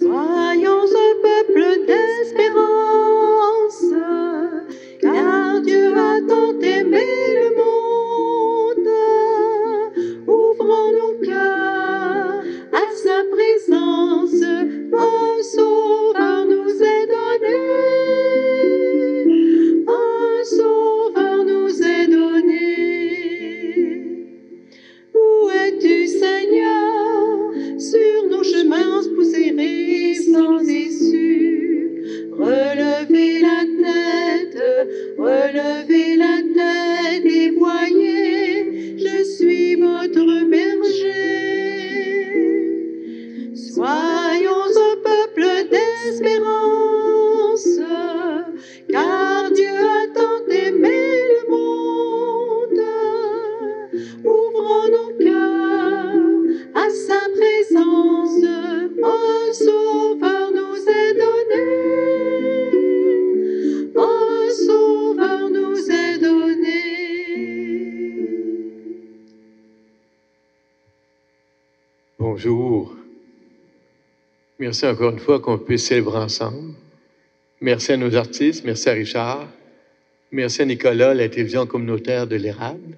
Soyons un peuple d'espérance, car Dieu a tant aimé le monde. Ouvrons nos cœurs à sa présence, un sauveur nous est donné. Un sauveur nous est donné. Où es-tu, Seigneur? Sur nos chemins poussiérés sans issue. Relevez la tête et voyez, je suis votre berger. Soyons un peuple d'espérance, car Dieu a tant aimé le monde. Ouvrons nos cœurs à sa présence, un sauveur nous est donné. Un sauveur nous est donné. Bonjour. Merci encore une fois qu'on puisse célébrer ensemble. Merci à nos artistes, merci à Richard, merci à Nicolas, la télévision communautaire de l'Érable.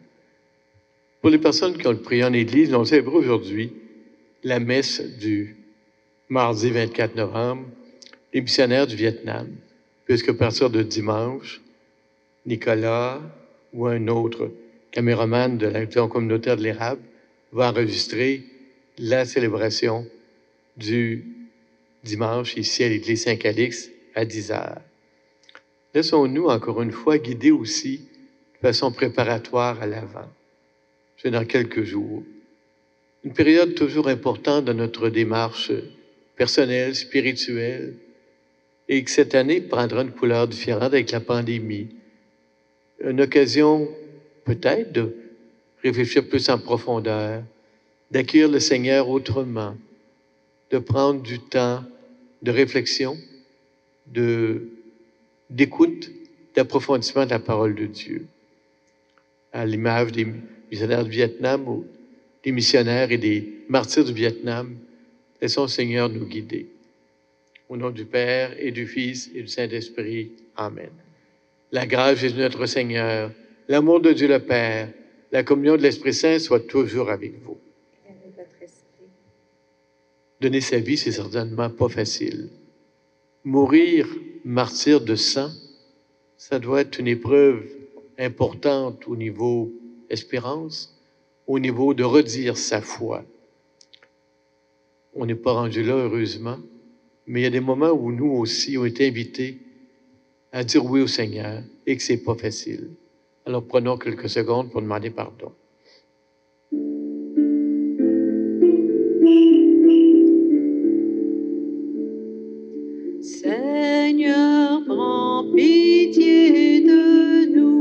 Pour les personnes qui ont prié en Église, on célèbre aujourd'hui la messe du mardi 24 novembre, les missionnaires du Vietnam, puisque à partir de dimanche, Nicolas ou un autre caméraman de la télévision communautaire de l'Érable va enregistrer la célébration du dimanche ici à l'église Saint-Calix à 10h. Laissons-nous encore une fois guider aussi de façon préparatoire à l'avant. C'est dans quelques jours. Une période toujours importante dans notre démarche personnelle, spirituelle, et que cette année prendra une couleur différente avec la pandémie. Une occasion peut-être de réfléchir plus en profondeur, d'accueillir le Seigneur autrement, de prendre du temps de réflexion, d'écoute, d'approfondissement de la parole de Dieu. À l'image des missionnaires du Vietnam ou des missionnaires et des martyrs du Vietnam, laissons le Seigneur nous guider. Au nom du Père et du Fils et du Saint-Esprit. Amen. La grâce de Jésus notre Seigneur, l'amour de Dieu le Père, la communion de l'Esprit Saint soit toujours avec vous. Donner sa vie, c'est certainement pas facile. Mourir martyr de sang, ça doit être une épreuve importante au niveau espérance, au niveau de redire sa foi. On n'est pas rendu là, heureusement, mais il y a des moments où nous aussi, on est invités à dire oui au Seigneur et que c'est pas facile. Alors prenons quelques secondes pour demander pardon. Seigneur, prends pitié de nous.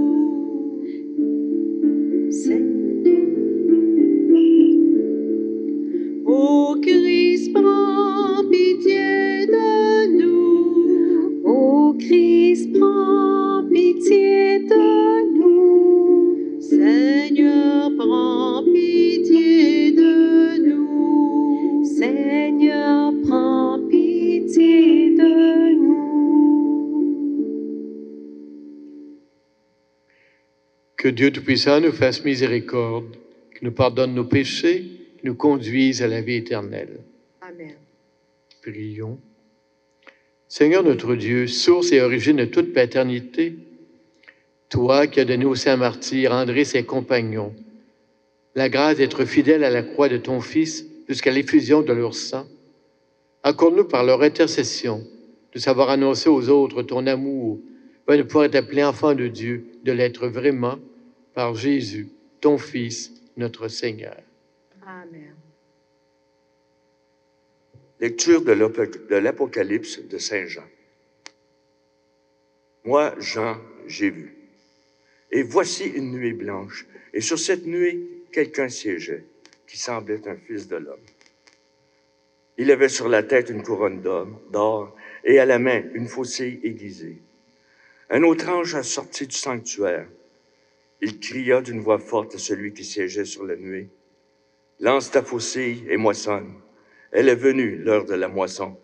Ô Christ, prends pitié de nous. Ô Christ, prends pitié de nous. Seigneur, prends pitié de nous. Seigneur, prends pitié de nous. Que Dieu Tout-Puissant nous fasse miséricorde, qu'il nous pardonne nos péchés, qu'il nous conduise à la vie éternelle. Amen. Prions. Seigneur notre Dieu, source et origine de toute paternité, toi qui as donné au saint martyr André et ses compagnons la grâce d'être fidèles à la croix de ton Fils jusqu'à l'effusion de leur sang, accorde-nous par leur intercession de savoir annoncer aux autres ton amour, afin de pouvoir être appelés enfants de Dieu, de l'être vraiment par Jésus, ton Fils, notre Seigneur. Amen. Lecture de l'Apocalypse de Saint Jean. Moi, Jean, j'ai vu. Et voici une nuée blanche, et sur cette nuée, quelqu'un siégeait, qui semblait un fils de l'homme. Il avait sur la tête une couronne d'or, et à la main une faucille aiguisée. Un autre ange a sorti du sanctuaire. Il cria d'une voix forte à celui qui siégeait sur la nuée. « Lance ta faucille et moissonne. Elle est venue, l'heure de la moisson.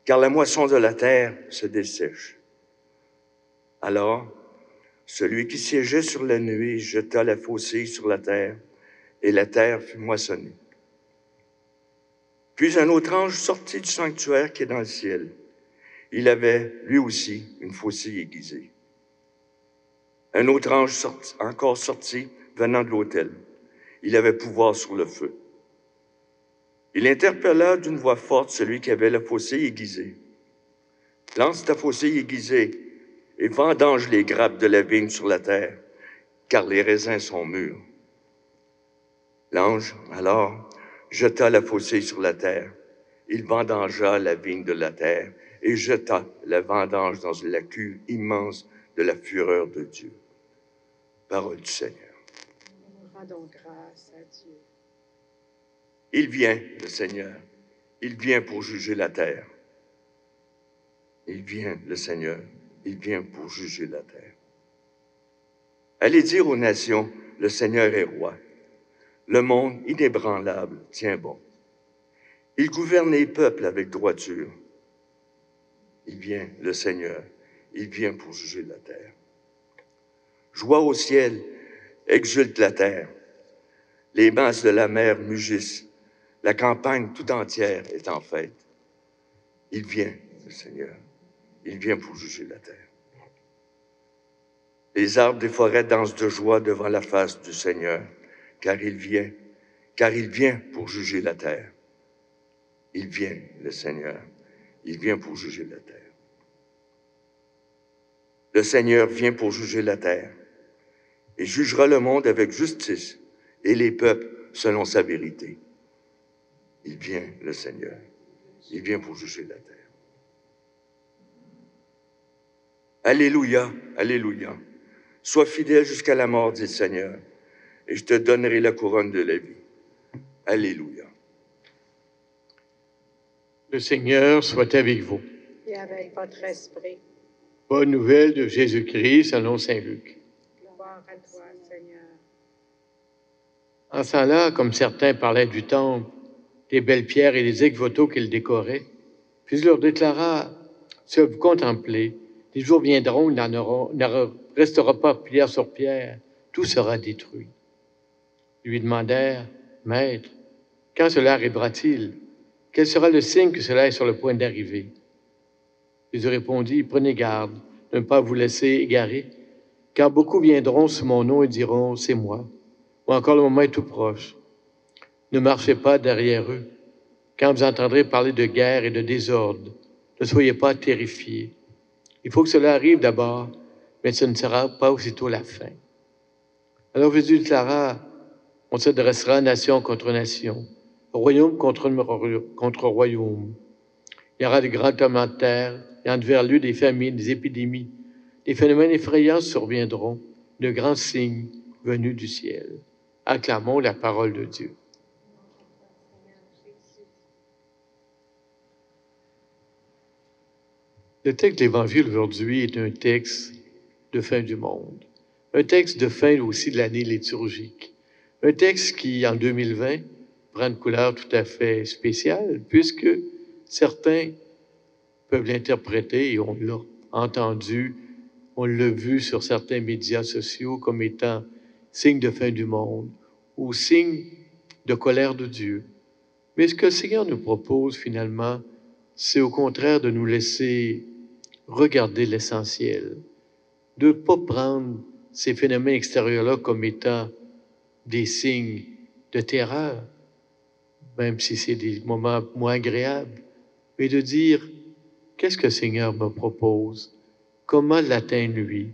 car la moisson de la terre se dessèche. Alors, celui qui siégeait sur la nuée jeta la faucille sur la terre, et la terre fut moissonnée. Puis un autre ange sortit du sanctuaire qui est dans le ciel. Il avait, lui aussi, une faucille aiguisée. Un autre ange encore sortit, venant de l'autel. Il avait pouvoir sur le feu. Il interpella d'une voix forte celui qui avait la faucille aiguisée. Lance ta faucille aiguisée et vendange les grappes de la vigne sur la terre, car les raisins sont mûrs. L'ange, alors, jeta la faucille sur la terre. Il vendangea la vigne de la terre et jeta la vendange dans la cuve immense de la fureur de Dieu. Parole du Seigneur. Rendons grâce à Dieu. Il vient, le Seigneur. Il vient pour juger la terre. Il vient, le Seigneur. Il vient pour juger la terre. Allez dire aux nations, le Seigneur est roi. Le monde inébranlable tient bon. Il gouverne les peuples avec droiture. Il vient, le Seigneur. Il vient pour juger la terre. Joie au ciel, exulte la terre. Les masses de la mer mugissent. La campagne tout entière est en fête. Il vient, le Seigneur. Il vient pour juger la terre. Les arbres des forêts dansent de joie devant la face du Seigneur, car il vient pour juger la terre. Il vient, le Seigneur. Il vient pour juger la terre. Le Seigneur vient pour juger la terre et jugera le monde avec justice et les peuples selon sa vérité. Il vient, le Seigneur. Il vient pour juger la terre. Alléluia, alléluia. Sois fidèle jusqu'à la mort, dit le Seigneur, et je te donnerai la couronne de la vie. Alléluia. Le Seigneur soit avec vous. Et avec votre esprit. Bonne nouvelle de Jésus-Christ selon saint Luc. Gloire à toi, Seigneur. En ce temps-là, comme certains parlaient du temple, des belles pierres et des ex-voto qu'il décorait, puis il leur déclara, si vous contemplez, les jours viendront, il n'en restera pas pierre sur pierre, tout sera détruit. Ils lui demandèrent, Maître, quand cela arrivera-t-il? Quel sera le signe que cela est sur le point d'arriver? Jésus répondit, prenez garde de ne pas vous laisser égarer, car beaucoup viendront sous mon nom et diront, c'est moi, ou encore le moment est tout proche. Ne marchez pas derrière eux. Quand vous entendrez parler de guerre et de désordre, ne soyez pas terrifiés. Il faut que cela arrive d'abord, mais ce ne sera pas aussitôt la fin. Alors Jésus déclara, on s'adressera nation contre nation, royaume contre royaume. Il y aura des grands tremblements de terre, et en divers lieux des famines, des épidémies. Des phénomènes effrayants surviendront, de grands signes venus du ciel. Acclamons la parole de Dieu. Le texte de l'Évangile aujourd'hui est un texte de fin du monde, un texte de fin aussi de l'année liturgique, un texte qui, en 2020, prend une couleur tout à fait spéciale, puisque certains peuvent l'interpréter, et on l'a entendu, on l'a vu sur certains médias sociaux comme étant signe de fin du monde ou signe de colère de Dieu. Mais ce que le Seigneur nous propose finalement, c'est au contraire de nous laisser regarder l'essentiel, de ne pas prendre ces phénomènes extérieurs-là comme étant des signes de terreur, même si c'est des moments moins agréables, mais de dire, qu'est-ce que le Seigneur me propose? Comment l'atteindre lui?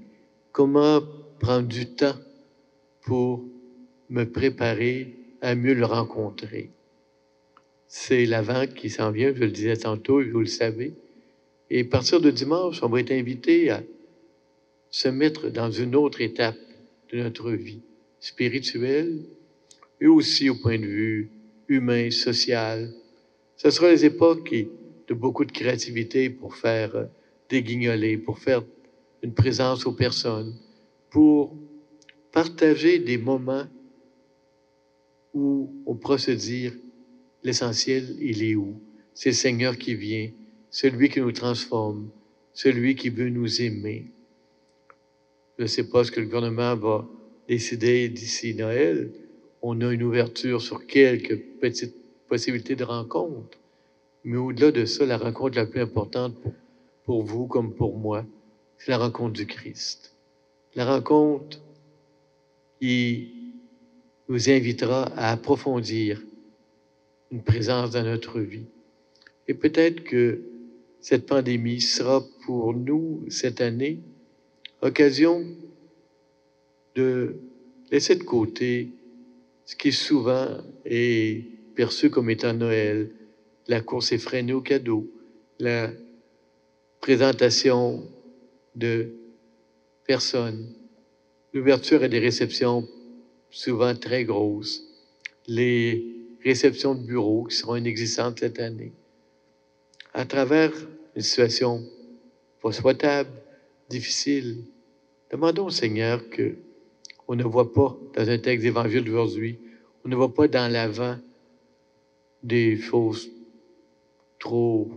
Comment prendre du temps pour me préparer à mieux le rencontrer? C'est l'Avent qui s'en vient, je le disais tantôt, vous le savez. Et à partir de dimanche, on va être invité à se mettre dans une autre étape de notre vie spirituelle et aussi au point de vue humain, social. Ce sera les époques de beaucoup de créativité pour faire des guignolés, pour faire une présence aux personnes, pour partager des moments où on pourra se dire l'essentiel, il est où? C'est le Seigneur qui vient celui qui nous transforme, celui qui veut nous aimer. Je ne sais pas ce que le gouvernement va décider d'ici Noël. On a une ouverture sur quelques petites possibilités de rencontre. Mais au-delà de ça, la rencontre la plus importante pour vous comme pour moi, c'est la rencontre du Christ. La rencontre qui nous invitera à approfondir une présence dans notre vie. Et peut-être que cette pandémie sera pour nous, cette année, occasion de laisser de côté ce qui souvent est perçu comme étant Noël, la course effrénée aux cadeaux, la présentation de personnes, l'ouverture à des réceptions souvent très grosses, les réceptions de bureaux qui seront inexistantes cette année. À travers une situation pas souhaitable, difficile, demandons au Seigneur que on ne voit pas dans un texte d'évangile d'aujourd'hui, on ne voit pas dans l'avant des choses trop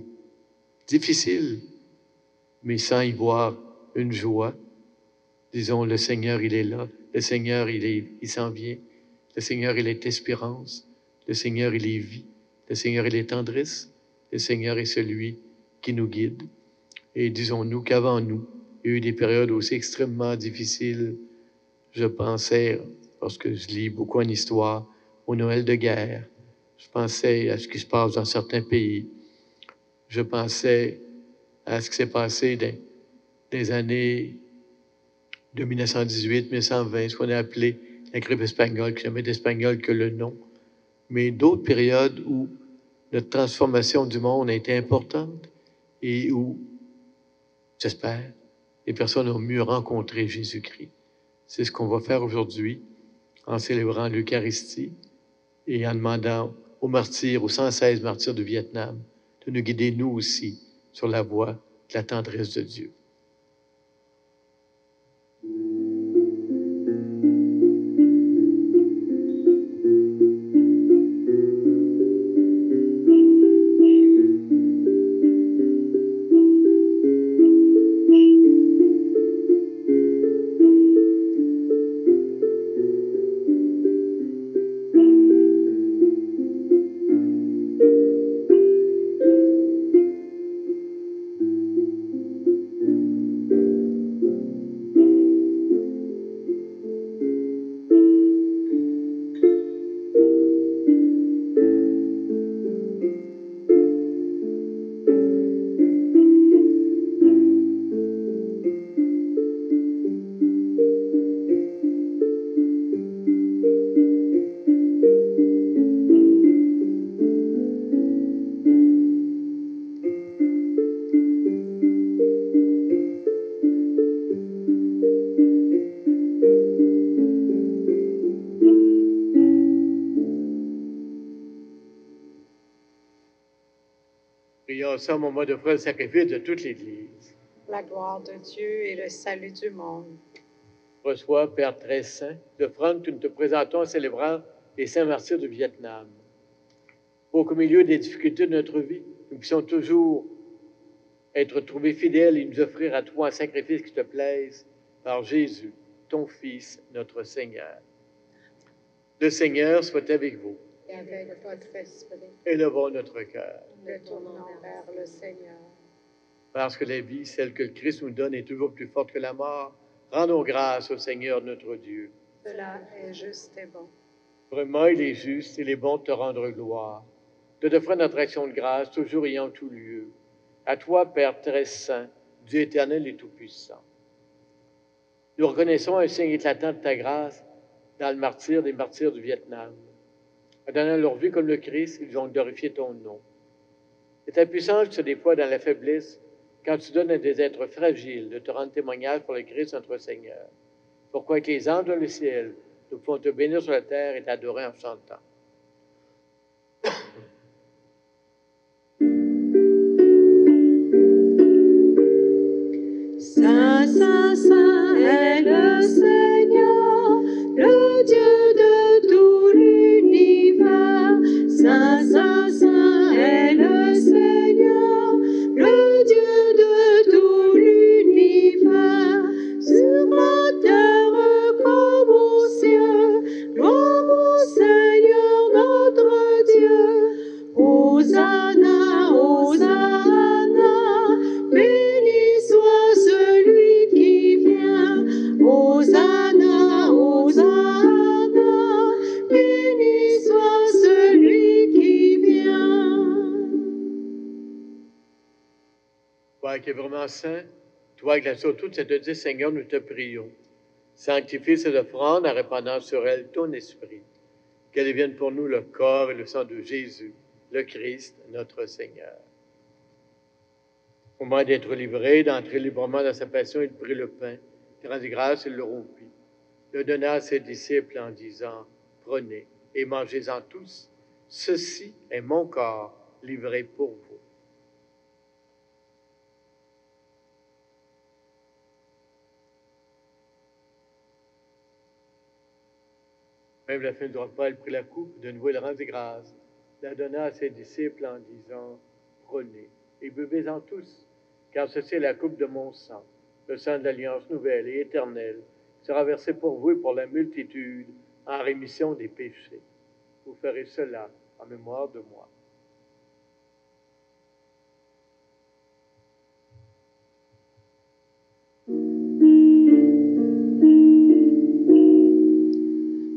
difficiles, mais sans y voir une joie. Disons, le Seigneur, il est là. Le Seigneur, il s'en vient. Le Seigneur, il est espérance. Le Seigneur, il est vie. Le Seigneur, il est tendresse. Le Seigneur est celui qui nous guide. Et disons-nous qu'avant nous, il y a eu des périodes aussi extrêmement difficiles. Je pensais, parce que je lis beaucoup en histoire, au Noël de guerre. Je pensais à ce qui se passe dans certains pays. Je pensais à ce qui s'est passé dans des années de 1918-1920, ce qu'on a appelé la grippe espagnole, qui n'a jamais d'espagnol que le nom. Mais d'autres périodes où notre transformation du monde a été importante et où, j'espère, les personnes ont mieux rencontré Jésus-Christ. C'est ce qu'on va faire aujourd'hui en célébrant l'Eucharistie et en demandant aux martyrs, aux 116 martyrs du Vietnam, de nous guider, nous aussi, sur la voie de la tendresse de Dieu. Prions ça, mon moment de frère, le sacrifice de toute l'Église. La gloire de Dieu et le salut du monde. Reçois, Père très saint, l'offrande que nous te présentons en célébrant les saints martyrs du Vietnam. Pour qu'au milieu des difficultés de notre vie, nous puissions toujours être trouvés fidèles et nous offrir à toi un sacrifice qui te plaise par Jésus, ton Fils, notre Seigneur. Le Seigneur soit avec vous. Et avec votre esprit, Élevons notre cœur. retournons vers le Seigneur. Parce que la vie, celle que le Christ nous donne, est toujours plus forte que la mort, rendons grâce au Seigneur notre Dieu. Cela est juste et bon. Vraiment, il est juste, il est bon de te rendre gloire, de te faire notre action de grâce, toujours ayant tout lieu. À toi, Père très saint, Dieu éternel et tout-puissant. Nous reconnaissons un signe éclatant de ta grâce dans le martyre des martyrs du Vietnam. En donnant leur vie comme le Christ, ils ont glorifié ton nom. Et ta puissance se déploie dans la faiblesse quand tu donnes à des êtres fragiles de te rendre témoignage pour le Christ notre Seigneur. Pourquoi que les anges dans le ciel, nous pouvons te bénir sur la terre et t'adorer en chantant. Saint, Saint, Saint est le Seigneur, le Dieu de tout l'univers. Saint, Saint, Saint est le Seigneur, le Toi qui es vraiment saint, toi qui la surtout de cette dit, Seigneur, nous te prions. Sanctifie cette offrande en répandant sur elle ton esprit. Qu'elle devienne pour nous le corps et le sang de Jésus, le Christ, notre Seigneur. Au moment d'être livré, d'entrer librement dans sa passion, il prit le pain, il rendit grâce, il le rompit, le donna à ses disciples en disant, prenez et mangez-en tous. Ceci est mon corps livré pour vous. Même la fin du repas, il prit la coupe, de nouveau il rendit grâce, la donna à ses disciples en disant, prenez et buvez-en tous, car ceci est la coupe de mon sang, le sang de l'alliance nouvelle et éternelle, qui sera versé pour vous et pour la multitude en rémission des péchés. Vous ferez cela en mémoire de moi.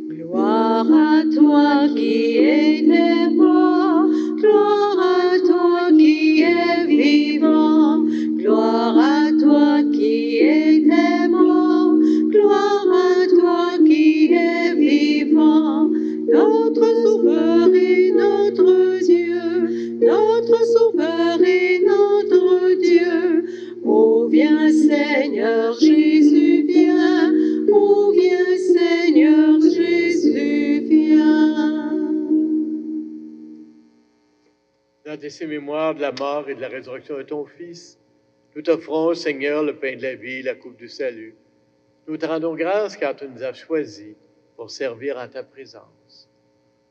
Gloire à toi qui étais mort, gloire à toi qui es vivant, gloire à toi qui étais mort, gloire à toi qui es vivant, notre Sauveur et notre Dieu, notre Sauveur et notre Dieu. Oh, viens Seigneur Jésus, viens, oh, viens Seigneur Jésus, viens. Dans ces mémoires de la mort et de la résurrection de ton Fils, nous t'offrons, Seigneur, le pain de la vie, la coupe du salut. Nous te rendons grâce car tu nous as choisis pour servir en ta présence.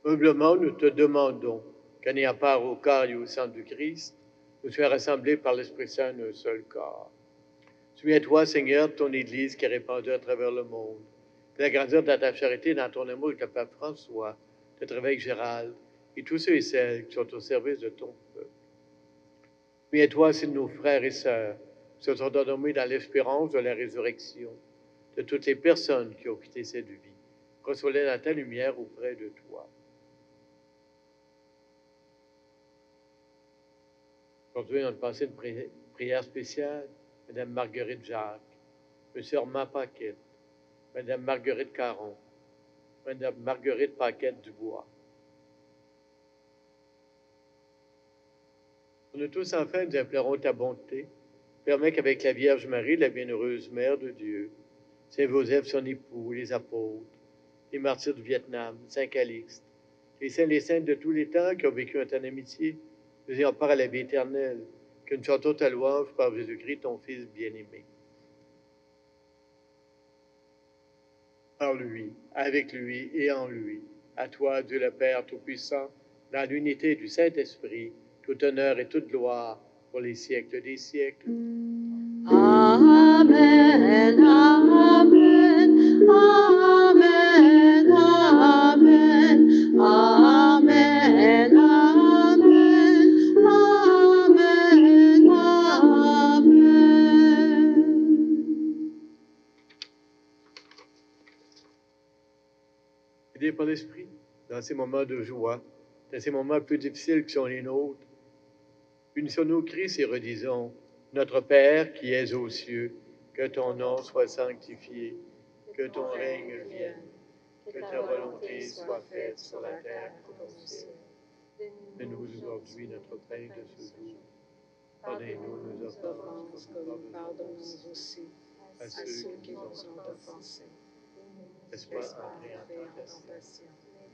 Humblement, nous te demandons qu'en ayant part au corps et au sang du Christ, nous soyons rassemblés par l'Esprit Saint d'un seul corps. Souviens-toi, Seigneur, de ton Église qui est répandue à travers le monde. Fais grandir dans ta charité, dans ton amour avec le pape François, notre évêque Gérald, et tous ceux et celles qui sont au service de ton peuple. Souviens-toi aussi de nos frères et sœurs qui se sont endormis dans l'espérance de la résurrection, de toutes les personnes qui ont quitté cette vie. Reçois-les dans ta lumière auprès de toi. Aujourd'hui, on a passé une prière spéciale. Madame Marguerite Jacques, Monsieur Armand Paquette, Madame Marguerite Caron, Madame Marguerite Paquette Dubois. Pour nous tous, enfin, nous implorons ta bonté. Permets qu'avec la Vierge Marie, la bienheureuse Mère de Dieu, Saint Joseph, son époux, les apôtres, les martyrs du Vietnam, Saint Calixte, les saints et les saintes de tous les temps qui ont vécu un temps d'amitié, nous ayons part à la vie éternelle, que nous chantons ta louange par Jésus-Christ, ton Fils bien-aimé. Par lui, avec lui et en lui, à toi, Dieu le Père Tout-Puissant, dans l'unité du Saint-Esprit, tout honneur et toute gloire pour les siècles des siècles. Amen, amen, amen, amen, amen, amen, amen, amen. Aidés par l'Esprit, dans ces moments de joie, dans ces moments plus difficiles qui sont les nôtres, unissons-nous au Christ et redisons, Notre Père qui es aux cieux, que ton nom soit sanctifié, que ton règne vienne, que ta volonté soit faite sur la terre comme au ciel. Donne-nous aujourd'hui notre pain de ce jour. Pardonnez-nous nos offenses, comme nous pardonnons aussi à ceux qui nous ont offensés. Laisse-moi entrer en tentation,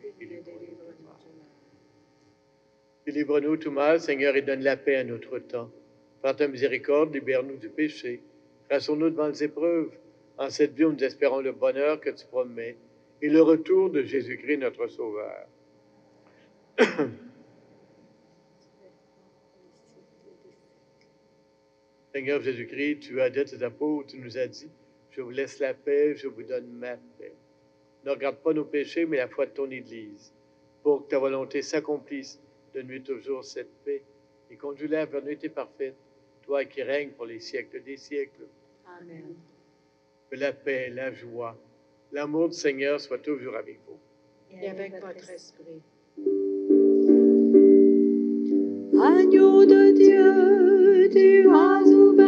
et délivre-nous du mal. Délivre-nous tout mal, Seigneur, et donne la paix à notre temps. Par ta miséricorde, libère-nous du péché. Rassure-nous devant les épreuves. En cette vie où nous espérons le bonheur que tu promets et le retour de Jésus-Christ, notre Sauveur. Seigneur Jésus-Christ, tu as dit à tes apôtres, tu nous as dit, je vous laisse la paix, je vous donne ma paix. Ne regarde pas nos péchés, mais la foi de ton Église, pour que ta volonté s'accomplisse. Donne-lui toujours cette paix et conduis-la vers l'unité parfaite, toi qui règnes pour les siècles des siècles. Amen. Que la paix, la joie, l'amour du Seigneur soit toujours avec vous. Et avec votre esprit. Agneau de Dieu, tu as ouvert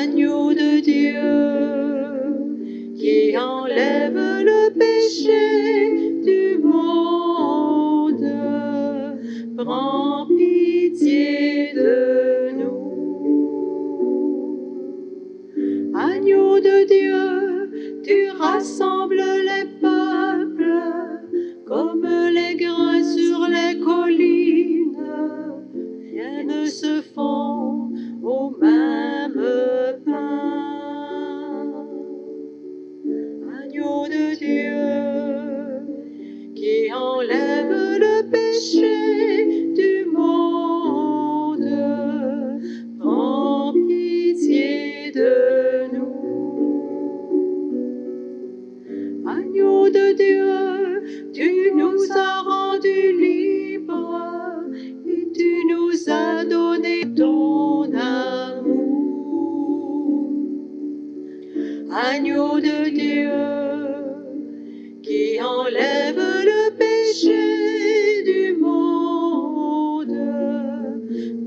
Agneau de Dieu, qui enlève le péché du monde, prends pitié de nous. Agneau de Dieu, tu rassembles les peuples comme les grains sur les collines, viennent se fondre au même pain. Agneau de Dieu, qui enlève le péché du monde, prends pitié de nous. Agneau de Dieu, tu nous as rendus libres et tu nous as donné ton amour. Agneau de Dieu, qui enlève le péché du monde,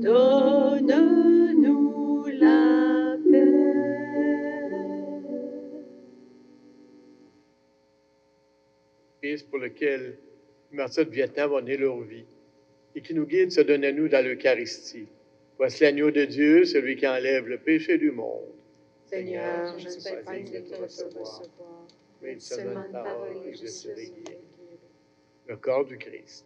donne-nous la paix. Christ pour lequel les martyrs de Vietnam ont donné leur vie et qui nous guide se donne à nous dans l'Eucharistie. Voici l'agneau de Dieu, celui qui enlève le péché du monde. Seigneur, je ne suis pas digne de te recevoir, mais une seulement seule une parole parole et et je je serai serai guéri. guéri. Le corps du Christ.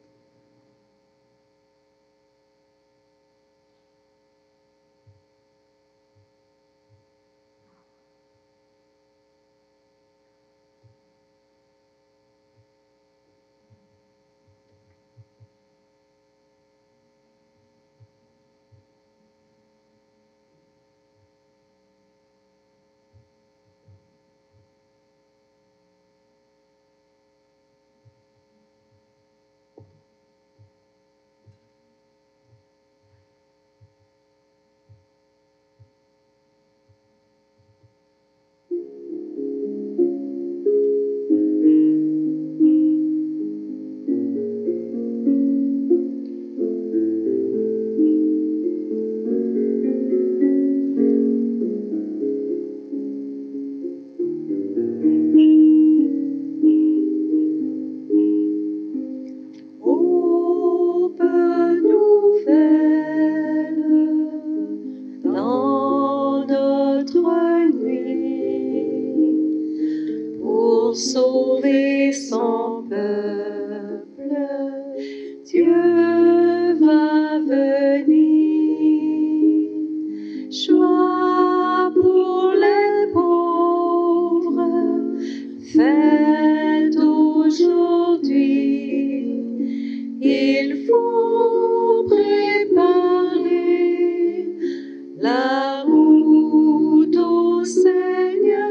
Aube nouvelle dans notre nuit, pour sauver son peuple, Dieu va venir. Joie pour les pauvres, fête aujourd'hui. Il faut préparer la route au Seigneur.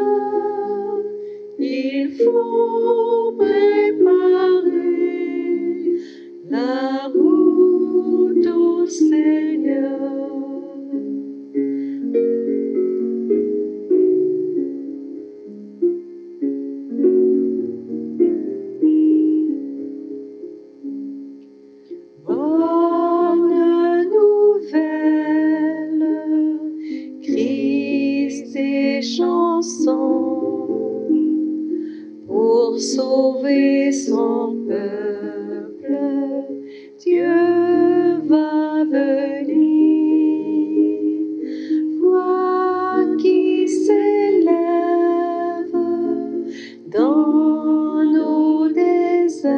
Il faut préparer la route au Seigneur. Bonne nouvelle, Christ et chanson, pour sauver son peuple, Dieu va venir. Voix qui s'élève dans nos déserts,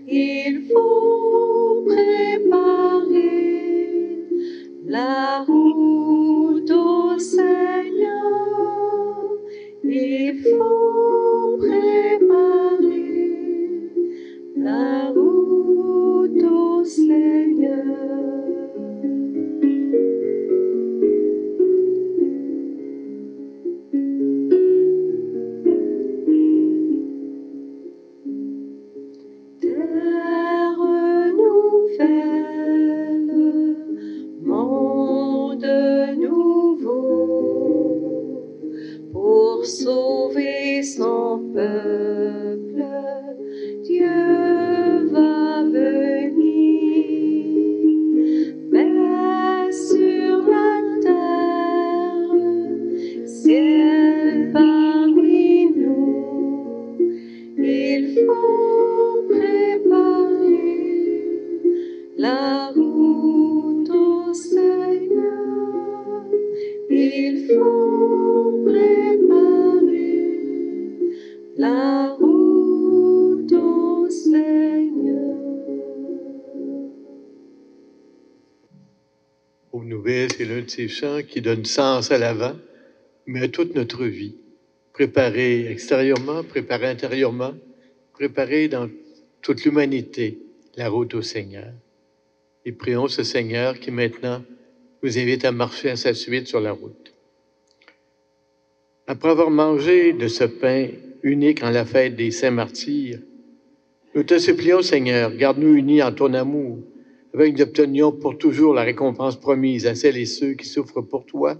il faut préparer la route au Seigneur. Il faut préparer la route au Seigneur. Terre nouvelle, monde nouveau, pour sauver son peuple, Dieu va venir. Paix sur la terre, il faut préparer la route au Seigneur. Aux nouvelles, c'est l'un de ces chants qui donne sens à l'avant, mais à toute notre vie. Préparer extérieurement, préparer intérieurement, préparer dans toute l'humanité la route au Seigneur. Et prions ce Seigneur qui maintenant nous invite à marcher à sa suite sur la route. Après avoir mangé de ce pain unique en la fête des saints martyrs, nous te supplions, Seigneur, garde-nous unis en ton amour, afin que nous obtenions pour toujours la récompense promise à celles et ceux qui souffrent pour toi,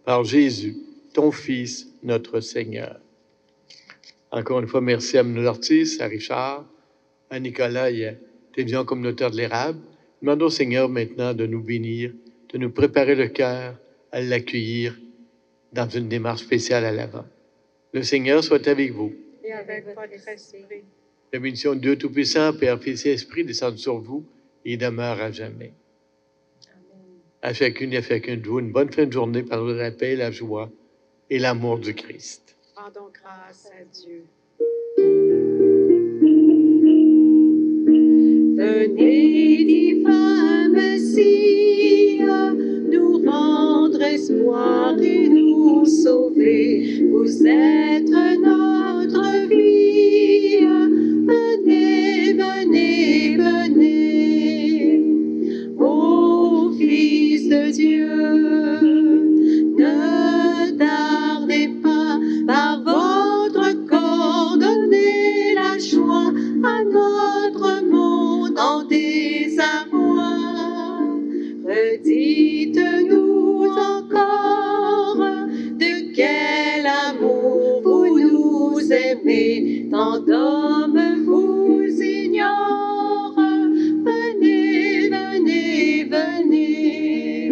par Jésus, ton Fils, notre Seigneur. Encore une fois, merci à nos artistes, à Richard, à Nicolas et à télévision communautaire de l'Érable. Demandons au Seigneur maintenant de nous bénir, de nous préparer le cœur à l'accueillir dans une démarche spéciale à l'avant. Le Seigneur soit avec vous. Et avec votre esprit. La bénédiction de Dieu Tout-Puissant, Père, Fils et Esprit, descende sur vous et demeure à jamais. Amen. À chacune et à chacun de vous, une bonne fin de journée par la paix, la joie et l'amour du Christ. Rendons grâce à Dieu. Venez, divin Messie, nous rendre espoir et nous sauver. Vous êtes notre vie. Venez, venez, venez. Ô Fils de Dieu, ne tardez pas par votre corps, donnez la joie à notre monde en désarroi. Redites-nous encore de quel amour vous nous aimez, tant d'hommes vous ignorent. Venez, venez, venez,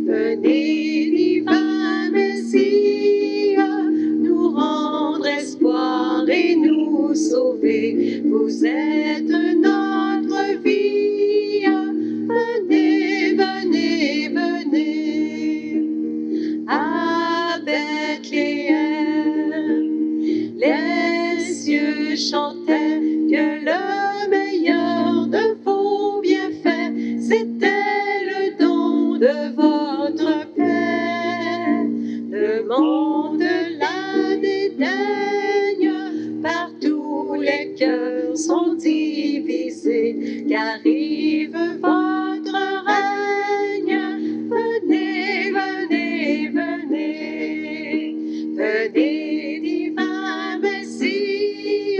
venez, divin Messie, nous rendre espoir et nous sauver. Vous êtes notre vie. Venez, venez, venez. À Bethléem, les cieux chantaient que le meilleur de vos bienfaits, c'était le don de votre Père. Le monde la dédaigne, partout les cœurs sont divisés, qu'arrive votre règne. Venez, venez, venez, venez, divin Messie,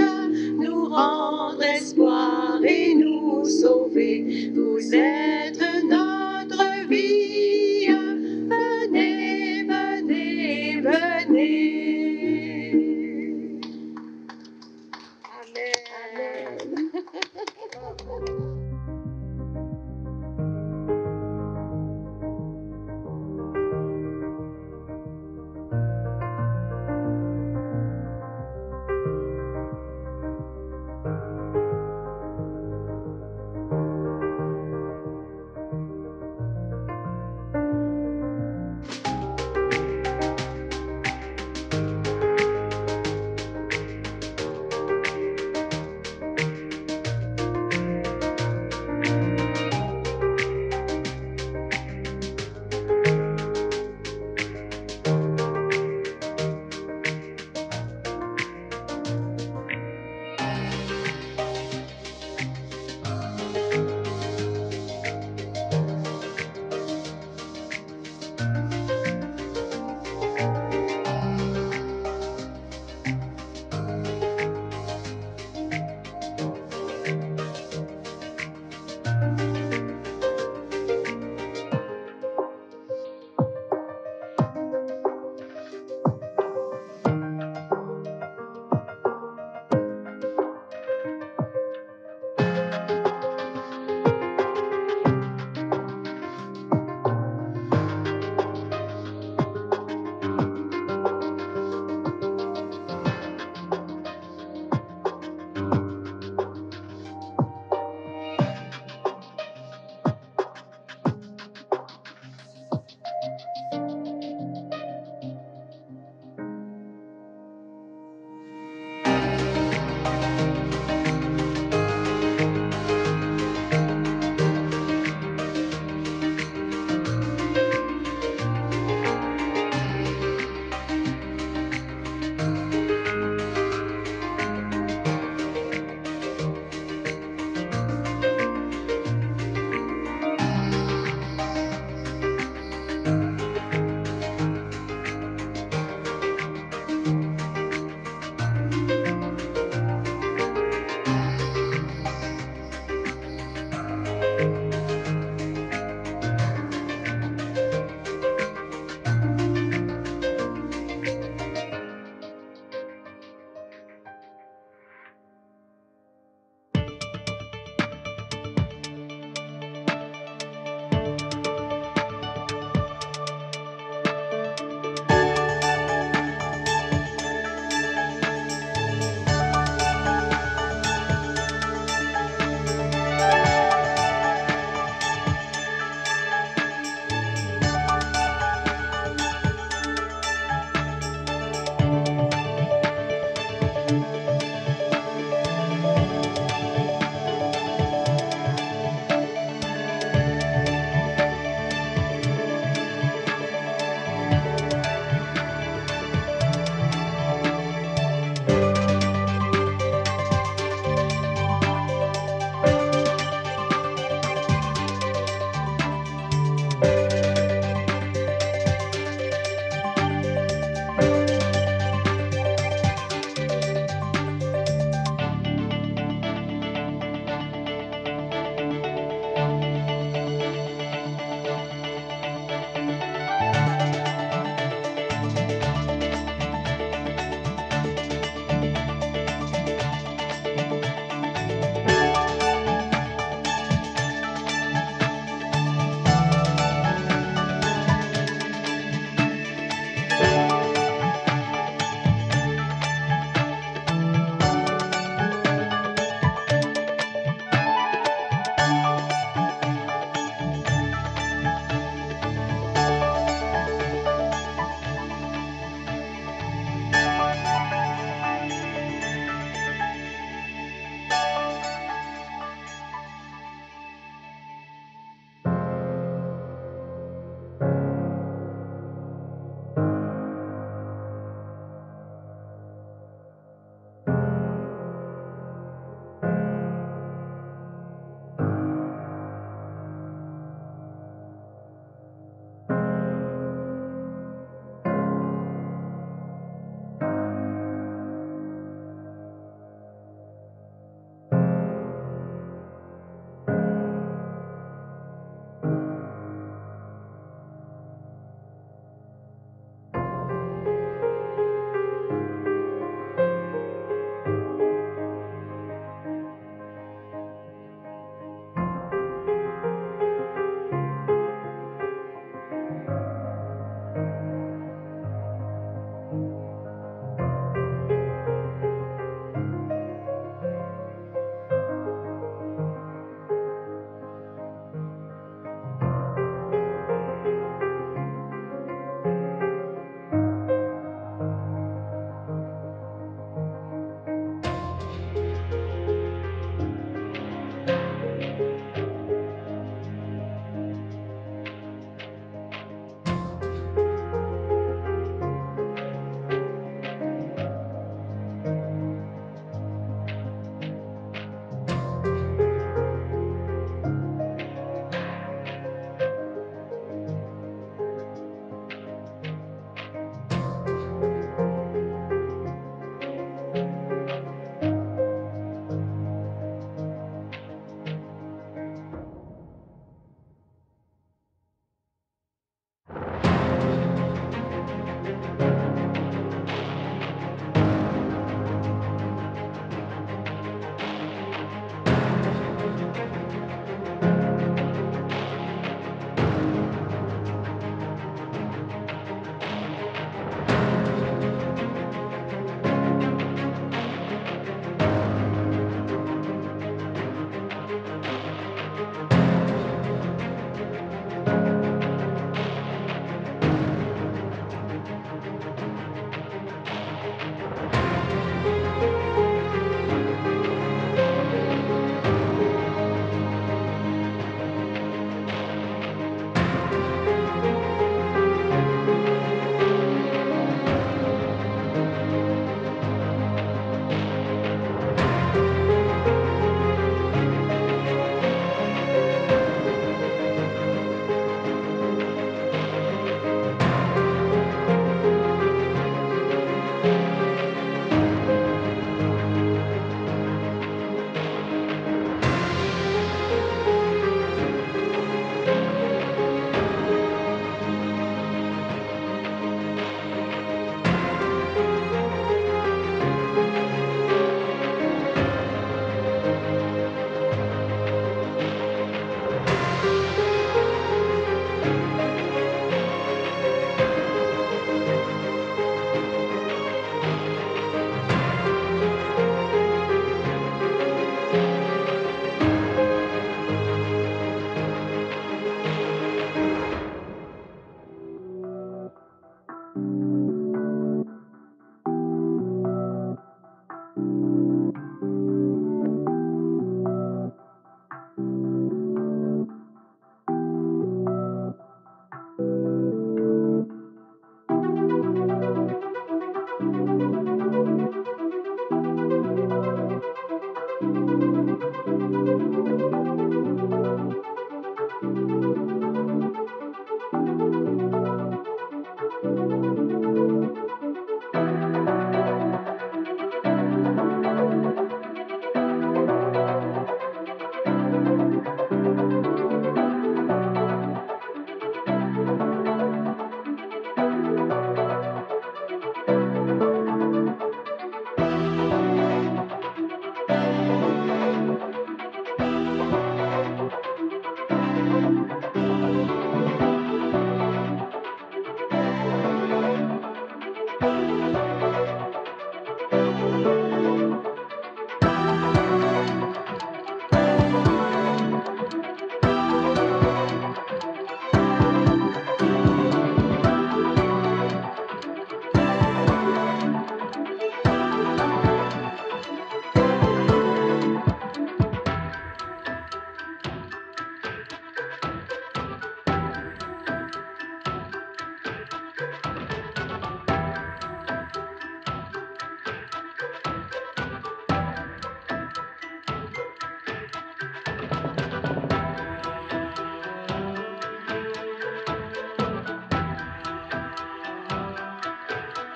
nous rendre espoir et nous sauver. Vous êtes notre vie. Venez, venez, venez. Amen.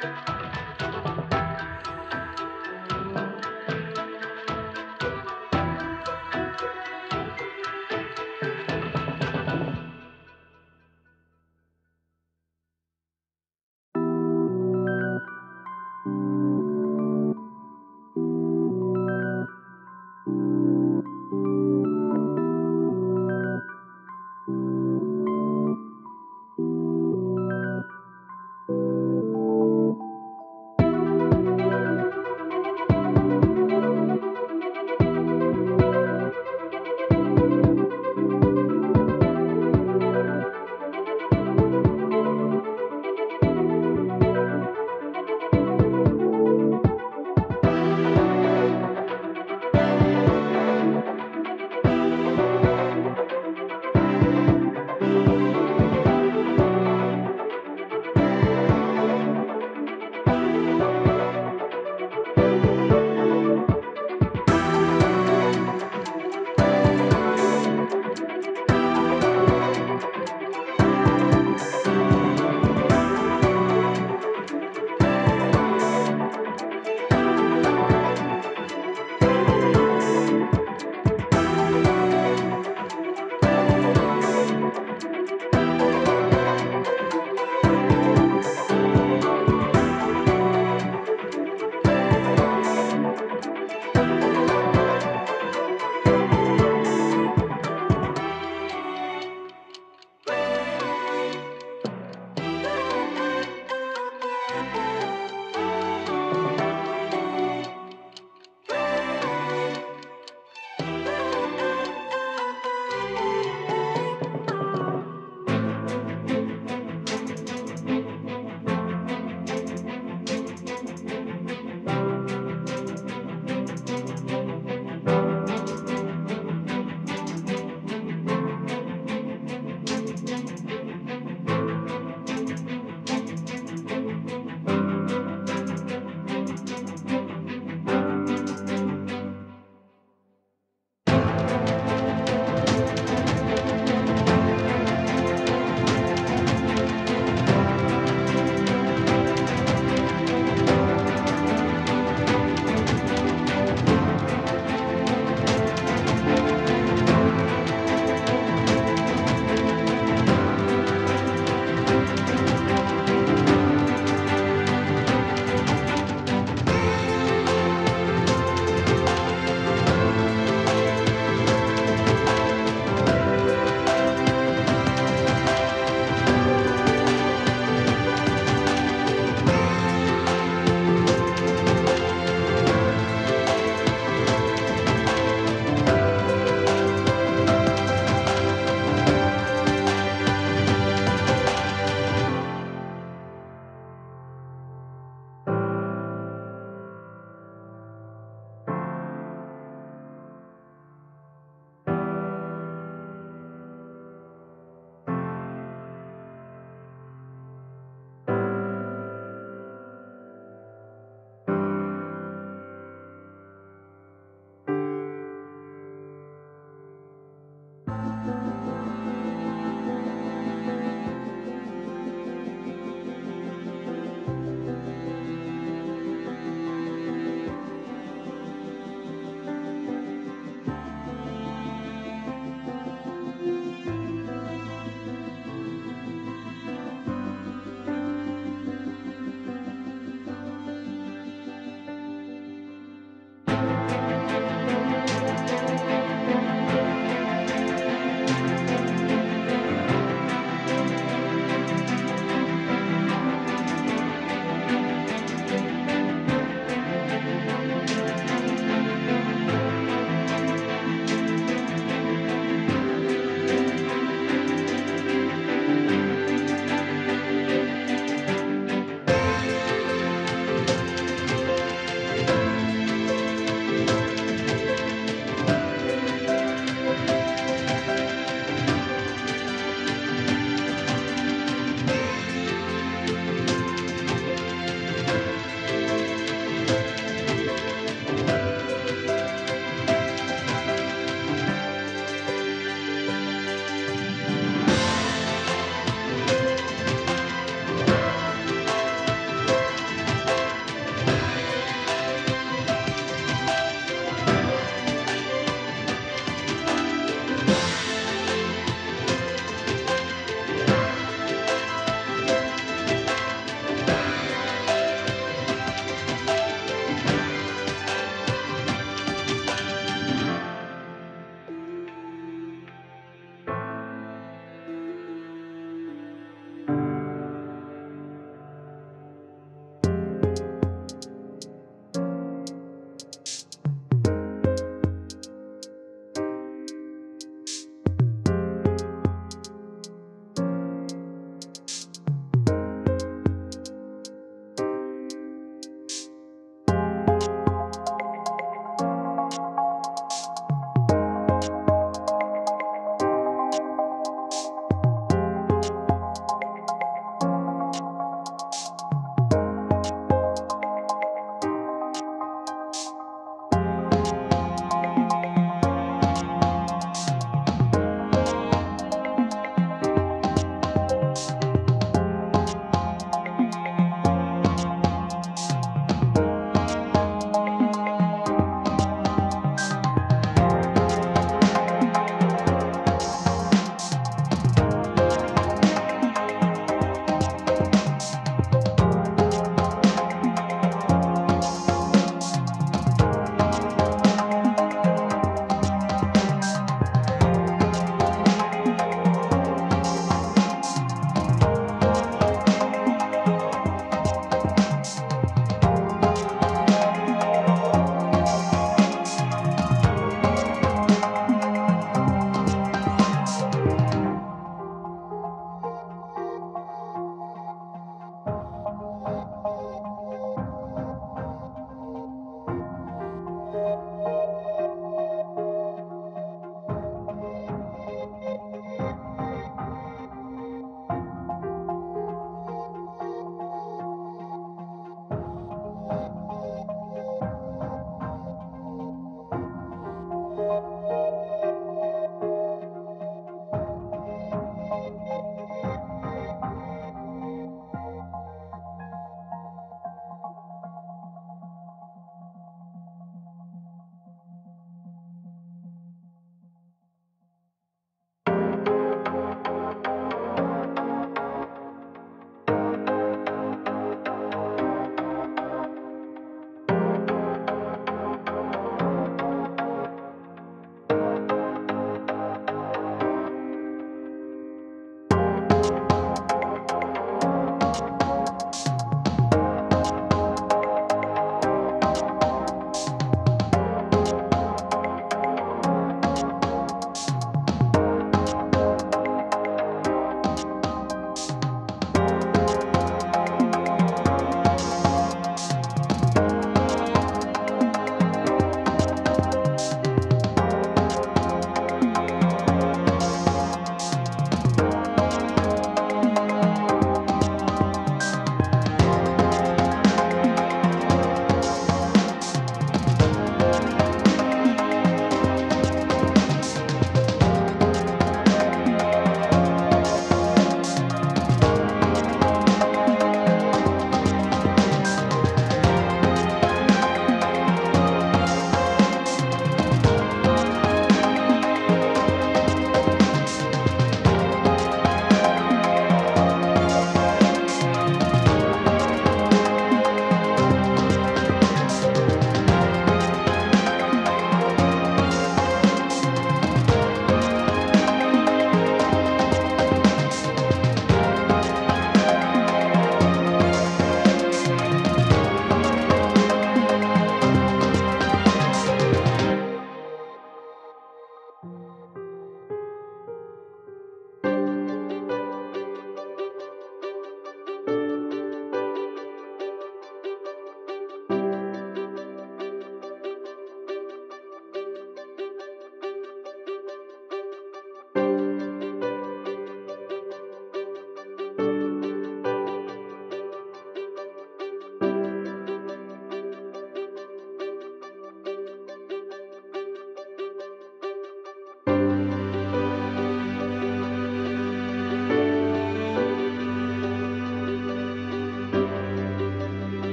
Thank you.